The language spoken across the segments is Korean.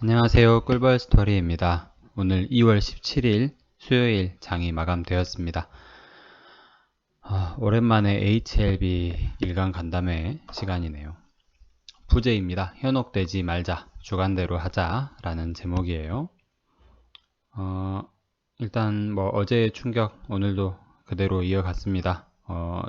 안녕하세요. 꿀벌 스토리입니다. 오늘 2월 17일 수요일 장이 마감되었습니다. 오랜만에 HLB 일간 간담회 시간이네요. 부제입니다. 현혹되지 말자, 주관대로 하자 라는 제목이에요. 일단 뭐 어제의 충격 오늘도 그대로 이어갔습니다.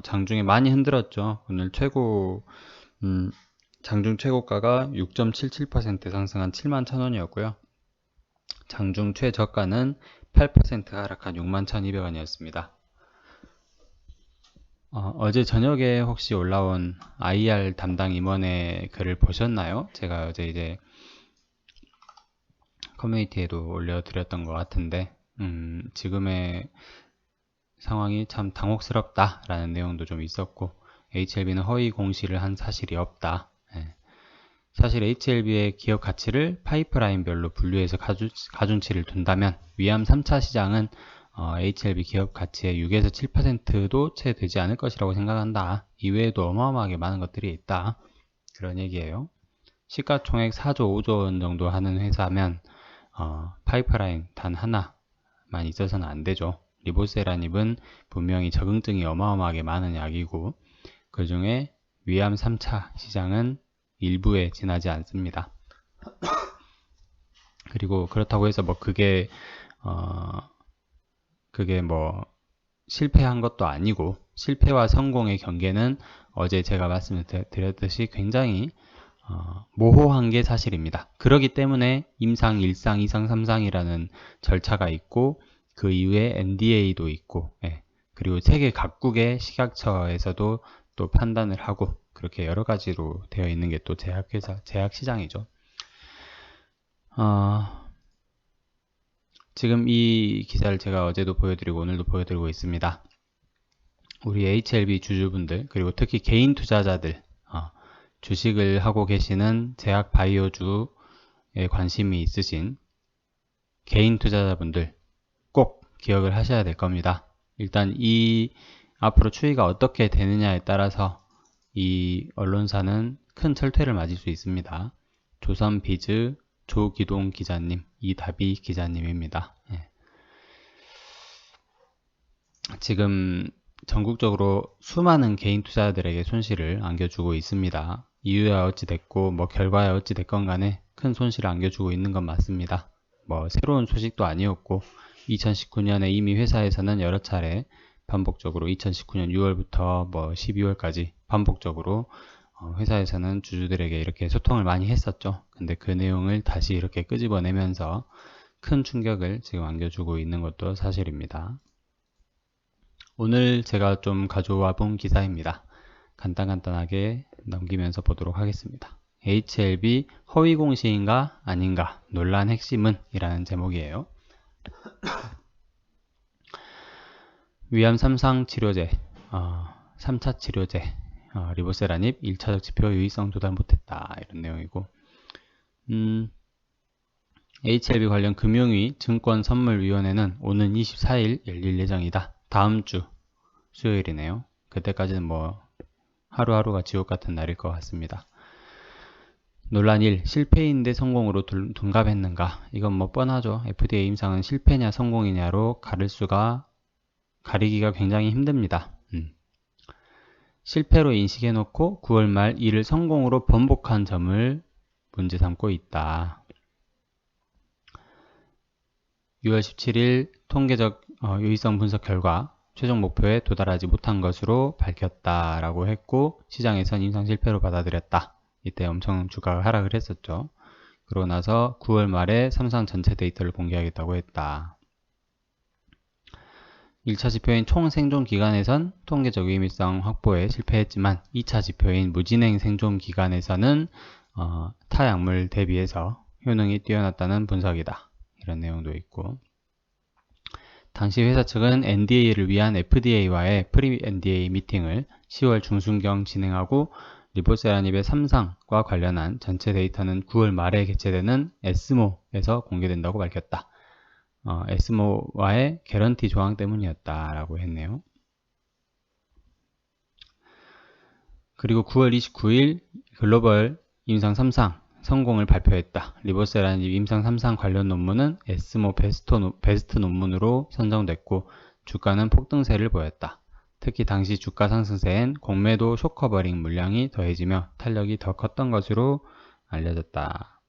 장중에 많이 흔들었죠. 오늘 장중 최고가가 6.77% 상승한 71,000원이었고요. 장중 최저가는 8% 하락한 61,200원이었습니다. 어제 저녁에 혹시 올라온 IR 담당 임원의 글을 보셨나요? 제가 어제 이제 커뮤니티에도 올려드렸던 것 같은데, 지금의 상황이 참 당혹스럽다라는 내용도 좀 있었고, HLB는 허위 공시를 한 사실이 없다. 예. 사실 HLB의 기업 가치를 파이프라인별로 분류해서 가중치를 둔다면 위암 3차 시장은 HLB 기업 가치의 6에서 7%도 채 되지 않을 것이라고 생각한다. 이외에도 어마어마하게 많은 것들이 있다. 그런 얘기예요. 시가총액 4조 5조 원 정도 하는 회사면 파이프라인 단 하나만 있어서는 안 되죠. 리보세라닙은 분명히 적응증이 어마어마하게 많은 약이고 그 중에 위암 3차 시장은 일부에 지나지 않습니다. 그리고 그렇다고 해서 뭐 그게 뭐 실패한 것도 아니고 실패와 성공의 경계는 어제 제가 말씀드렸듯이 굉장히 모호한 게 사실입니다. 그렇기 때문에 임상, 1상, 2상, 3상이라는 절차가 있고 그 이후에 NDA도 있고 그리고 세계 각국의 식약처에서도 또 판단을 하고 그렇게 여러 가지로 되어 있는 게 또 제약시장이죠. 지금 이 기사를 제가 어제도 보여드리고 오늘도 보여드리고 있습니다. 우리 HLB 주주분들 그리고 특히 개인 투자자들 주식을 하고 계시는 제약 바이오주에 관심이 있으신 개인 투자자분들 꼭 기억을 하셔야 될 겁니다. 일단 이 앞으로 추이가 어떻게 되느냐에 따라서 이 언론사는 큰 철퇴를 맞을 수 있습니다. 조선비즈 조기동 기자님, 이다비 기자님입니다. 지금 전국적으로 수많은 개인 투자자들에게 손실을 안겨주고 있습니다. 이유야 어찌 됐고 뭐 결과야 어찌 됐건 간에 큰 손실을 안겨주고 있는 건 맞습니다. 뭐 새로운 소식도 아니었고 2019년에 이미 회사에서는 여러 차례 반복적으로 2019년 6월부터 뭐 12월까지 반복적으로 회사에서는 주주들에게 이렇게 소통을 많이 했었죠. 근데 그 내용을 다시 이렇게 끄집어내면서 큰 충격을 지금 안겨주고 있는 것도 사실입니다. 오늘 제가 좀 가져와 본 기사입니다. 간단하게 넘기면서 보도록 하겠습니다. HLB 허위 공시인가 아닌가 논란 핵심은 이라는 제목이에요. 위암 3상 치료제, 3차 치료제, 리보세라닙 1차적 지표 유의성 도달 못했다 이런 내용이고 HLB 관련 금융위 증권선물위원회는 오는 24일 열릴 예정이다. 다음 주 수요일이네요. 그때까지는 뭐 하루하루가 지옥 같은 날일 것 같습니다. 논란 1. 실패인데 성공으로 둔갑했는가? 이건 뭐 뻔하죠. FDA 임상은 실패냐 성공이냐로 가리기가 굉장히 힘듭니다. 실패로 인식해놓고 9월 말 이를 성공으로 번복한 점을 문제 삼고 있다. 6월 17일 통계적 유의성 분석 결과 최종 목표에 도달하지 못한 것으로 밝혔다라고 했고 시장에선 임상 실패로 받아들였다. 이때 엄청 주가가 하락을 했었죠. 그러고 나서 9월 말에 삼상 전체 데이터를 공개하겠다고 했다. 1차 지표인 총 생존 기간에선 통계적 의미성 확보에 실패했지만 2차 지표인 무진행 생존 기간에서는 타 약물 대비해서 효능이 뛰어났다는 분석이다. 이런 내용도 있고 당시 회사 측은 NDA를 위한 FDA와의 프리-NDA 미팅을 10월 중순경 진행하고 리보세라닙의 3상과 관련한 전체 데이터는 9월 말에 개최되는 에스모에서 공개된다고 밝혔다. 에스모와의 개런티 조항 때문이었다라고 했네요. 그리고 9월 29일 글로벌 임상 3상 성공을 발표했다. 리보세라님 임상 3상 관련 논문은 에스모 베스트 논문으로 선정됐고 주가는 폭등세를 보였다. 특히 당시 주가 상승세엔 공매도 숏커버링 물량이 더해지며 탄력이 더 컸던 것으로 알려졌다.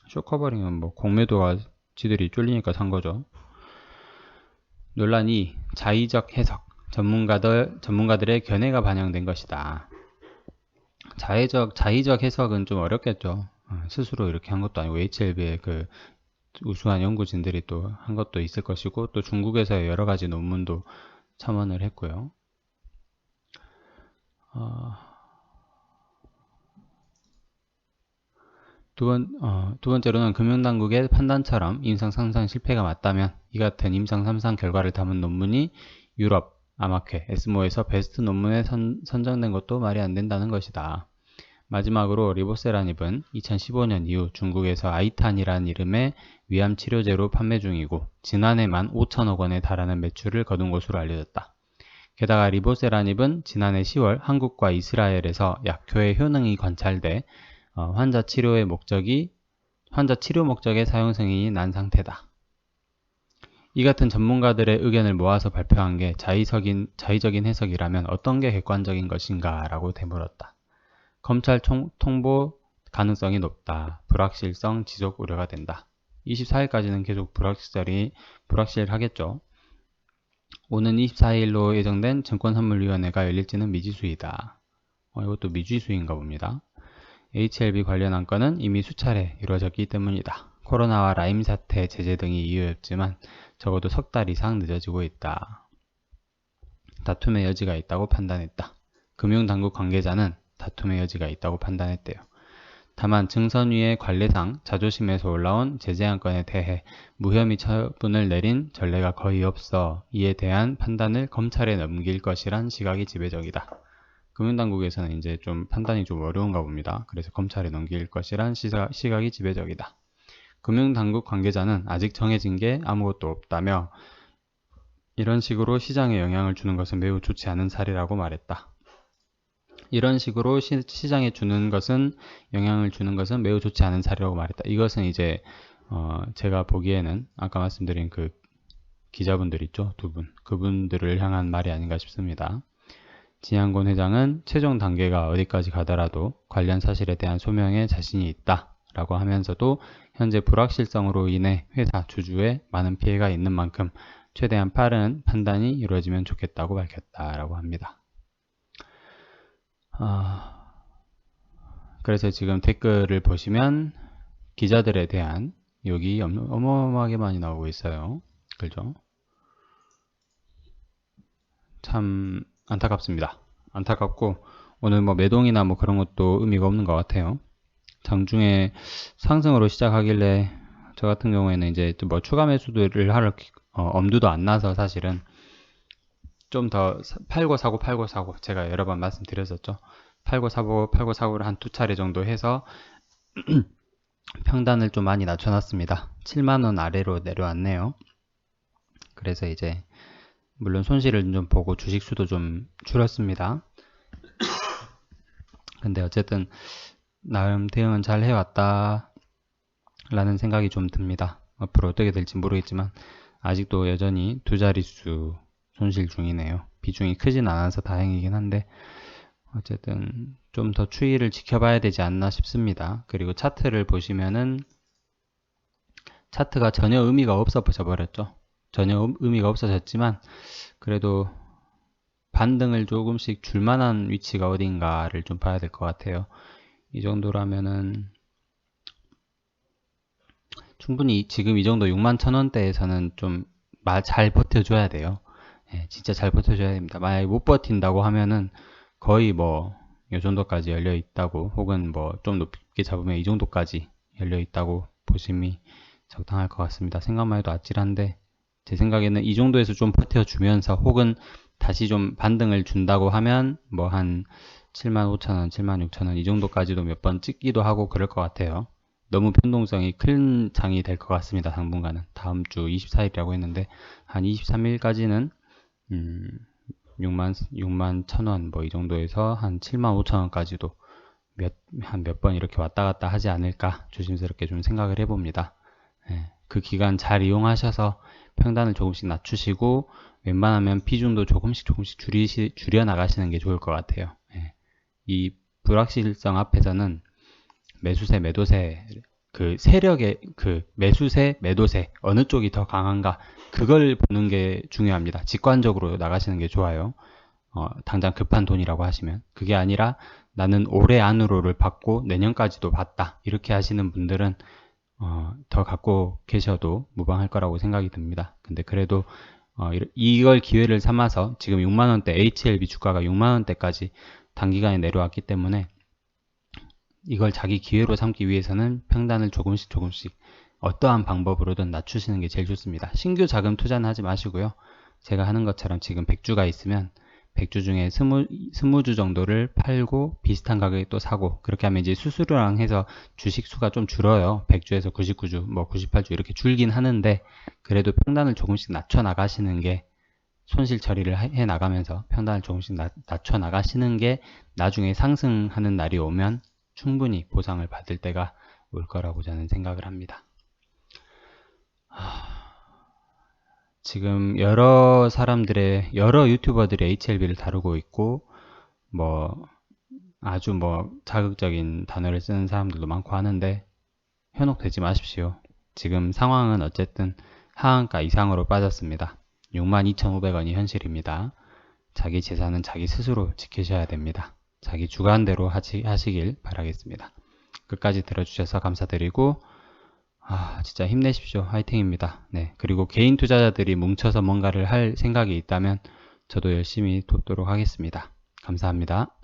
숏커버링은 뭐 공매도가 지들이 쫄리니까 산 거죠. 논란 2. 자의적 해석. 전문가들의 견해가 반영된 것이다. 자의적 해석은 좀 어렵겠죠. 스스로 이렇게 한 것도 아니고 HLB의 그 우수한 연구진들이 또 한 것도 있을 것이고 또 중국에서의 여러 가지 논문도 첨언을 했고요. 두 번째로는 금융당국의 판단처럼 임상 3상 실패가 맞다면 이 같은 임상 3상 결과를 담은 논문이 유럽 아마케 에스모에서 베스트 논문에 선정된 것도 말이 안 된다는 것이다. 마지막으로 리보세라닙은 2015년 이후 중국에서 아이탄이라는 이름의 위암 치료제로 판매 중이고 지난해만 5천억 원에 달하는 매출을 거둔 것으로 알려졌다. 게다가 리보세라닙은 지난해 10월 한국과 이스라엘에서 약효의 효능이 관찰돼 환자 치료 목적의 사용 승인이 난 상태다. 이 같은 전문가들의 의견을 모아서 발표한 게 자의적인 해석이라면 어떤 게 객관적인 것인가 라고 되물었다. 검찰 통보 가능성이 높다. 불확실성 지속 우려가 된다. 24일까지는 계속 불확실하겠죠. 오는 24일로 예정된 증권선물위원회가 열릴지는 미지수이다. 이것도 미지수인가 봅니다. HLB 관련 안건은 이미 수차례 이루어졌기 때문이다. 코로나와 라임 사태 제재 등이 이유였지만 적어도 석 달 이상 늦어지고 있다. 다툼의 여지가 있다고 판단했다. 금융당국 관계자는 다툼의 여지가 있다고 판단했대요. 다만 증선위의 관례상 자조심에서 올라온 제재 안건에 대해 무혐의 처분을 내린 전례가 거의 없어 이에 대한 판단을 검찰에 넘길 것이란 시각이 지배적이다. 금융당국에서는 이제 좀 판단이 좀 어려운가 봅니다. 그래서 검찰에 넘길 것이란 시각이 지배적이다. 금융당국 관계자는 아직 정해진 게 아무것도 없다며 이런 식으로 시장에 영향을 주는 것은 매우 좋지 않은 사례라고 말했다. 이런 식으로 시장에 영향을 주는 것은 매우 좋지 않은 사례라고 말했다. 이것은 이제 제가 보기에는 아까 말씀드린 그 기자분들 있죠? 두 분. 그분들을 향한 말이 아닌가 싶습니다. 진양곤 회장은 최종 단계가 어디까지 가더라도 관련 사실에 대한 소명에 자신이 있다 라고 하면서도 현재 불확실성으로 인해 회사 주주에 많은 피해가 있는 만큼 최대한 빠른 판단이 이루어지면 좋겠다고 밝혔다라고 합니다. 그래서 지금 댓글을 보시면 기자들에 대한 욕이 어마어마하게 많이 나오고 있어요. 그죠? 참 안타깝습니다. 안타깝고 오늘 뭐 매동이나 뭐 그런 것도 의미가 없는 것 같아요. 장중에 상승으로 시작하길래 저 같은 경우에는 이제 뭐 추가 매수들을 할 엄두도 안 나서 사실은 좀 더 팔고 사고 제가 여러 번 말씀드렸었죠. 팔고 사고를 한 두 차례 정도 해서 평단을 좀 많이 낮춰놨습니다. 7만원 아래로 내려왔네요. 그래서 이제 물론 손실을 좀 보고 주식 수도 좀 줄였습니다. 근데 어쨌든 나름 대응은 잘 해왔다 라는 생각이 좀 듭니다. 앞으로 어떻게 될지 모르겠지만 아직도 여전히 두 자릿수 손실 중이네요. 비중이 크진 않아서 다행이긴 한데 어쨌든 좀 더 추이를 지켜봐야 되지 않나 싶습니다. 그리고 차트를 보시면은 차트가 전혀 의미가 없어져 버렸죠. 전혀 의미가 없어졌지만 그래도 반등을 조금씩 줄만한 위치가 어딘가를 좀 봐야 될 것 같아요. 이 정도라면은 충분히 지금 이 정도 61,000원대에서는 좀 잘 버텨줘야 돼요. 예, 진짜 잘 버텨줘야 됩니다. 만약에 못 버틴다고 하면은 거의 뭐 이 정도까지 열려 있다고 혹은 뭐 좀 높게 잡으면 이 정도까지 열려 있다고 보심이 적당할 것 같습니다. 생각만 해도 아찔한데 제 생각에는 이 정도에서 좀 버텨주면서 혹은 다시 좀 반등을 준다고 하면 뭐 한 75,000원, 76,000원 이 정도까지도 몇 번 찍기도 하고 그럴 것 같아요. 너무 변동성이 큰 장이 될 것 같습니다. 당분간은. 다음 주 24일이라고 했는데 한 23일까지는 6만 1,000원 뭐 이 정도에서 한 75,000원까지도 한 몇 번 이렇게 왔다 갔다 하지 않을까 조심스럽게 좀 생각을 해봅니다. 예, 그 기간 잘 이용하셔서 평단을 조금씩 낮추시고 웬만하면 비중도 조금씩 줄여 나가시는 게 좋을 것 같아요. 예, 이 불확실성 앞에서는 매수세, 매도세, 그 세력의 그 매수세, 매도세 어느 쪽이 더 강한가 그걸 보는 게 중요합니다. 직관적으로 나가시는 게 좋아요. 당장 급한 돈이라고 하시면 그게 아니라 나는 올해 안으로를 받고 내년까지도 받다 이렇게 하시는 분들은 더 갖고 계셔도 무방할 거라고 생각이 듭니다. 근데 그래도 이걸 기회를 삼아서 지금 6만원대 HLB 주가가 6만원대까지 단기간에 내려왔기 때문에 이걸 자기 기회로 삼기 위해서는 평단을 조금씩 어떠한 방법으로든 낮추시는 게 제일 좋습니다. 신규 자금 투자는 하지 마시고요. 제가 하는 것처럼 지금 100주가 있으면 100주 중에 20주 정도를 팔고 비슷한 가격에 또 사고 그렇게 하면 이제 수수료랑 해서 주식 수가 좀 줄어요. 100주에서 99주, 뭐 98주 이렇게 줄긴 하는데 그래도 평단을 조금씩 낮춰 나가시는 게 손실 처리를 해 나가면서 평단을 조금씩 낮춰 나가시는 게 나중에 상승하는 날이 오면 충분히 보상을 받을 때가 올 거라고 저는 생각을 합니다. 지금 여러 유튜버들의 HLB를 다루고 있고 아주 자극적인 단어를 쓰는 사람들도 많고 하는데 현혹되지 마십시오. 지금 상황은 어쨌든 하한가 이상으로 빠졌습니다. 62,500원이 현실입니다. 자기 재산은 자기 스스로 지키셔야 됩니다. 자기 주관대로 하시길 바라겠습니다. 끝까지 들어주셔서 감사드리고 진짜 힘내십시오. 화이팅입니다. 네, 그리고 개인 투자자들이 뭉쳐서 뭔가를 할 생각이 있다면 저도 열심히 돕도록 하겠습니다. 감사합니다.